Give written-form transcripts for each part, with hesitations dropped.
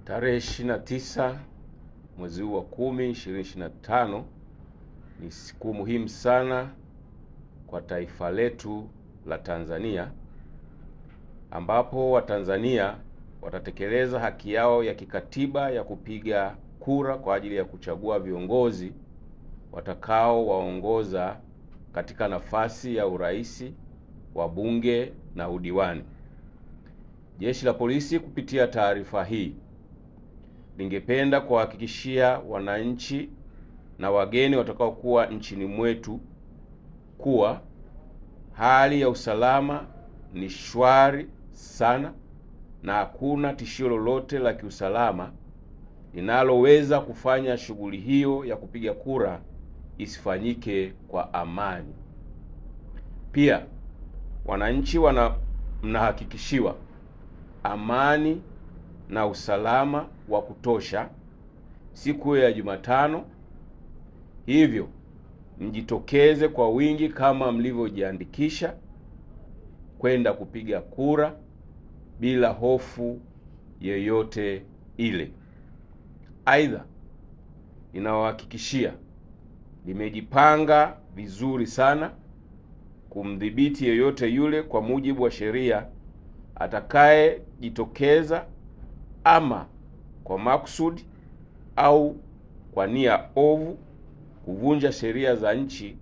Tarehe 29 mwezi huu wa 10 2025 ni siku muhimu sana kwa taifa letu la Tanzania, ambapo Watanzania watatekeleza haki yao ya kikatiba ya kupiga kura kwa ajili ya kuchagua viongozi watakao waongoza katika nafasi ya urais, wabunge na udiwani. Jeshi la Polisi kupitia taarifa hii lingependa kuhakikishia wananchi na wageni watakaokuwa nchini mwetu kuwa hali ya usalama ni shwari sana na hakuna tishio lolote la kiusalama linaloweza kufanya shughuli hiyo ya kupiga kura isifanyike kwa amani. Pia wananchi mnahakikishiwa amani na usalama wa kutosha siku ya Jumatano, hivyo mjitokeze kwa wingi kama mlivyojiandikisha kwenda kupiga kura bila hofu yoyote ile. Aidha, ninawahakikishia limejipanga vizuri sana kumdhibiti yeyote yule kwa mujibu wa sheria atakayejitokeza ama kwa makusudi au kwa nia ovu kuvunja sheria za nchi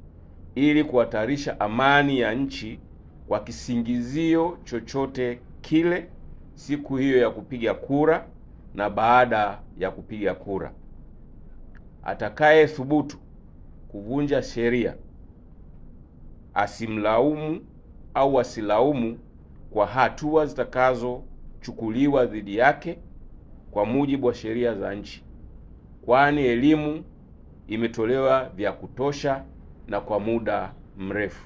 ili kuhatarisha amani ya nchi kwa kisingizio chochote kile siku hiyo ya kupiga kura na baada ya kupiga kura. Atakaye thubutu kuvunja sheria asimlaumu au asilaumu kwa hatua zitakazochukuliwa dhidi yake kwa mujibu wa sheria za nchi, kwani elimu imetolewa vya kutosha na kwa muda mrefu.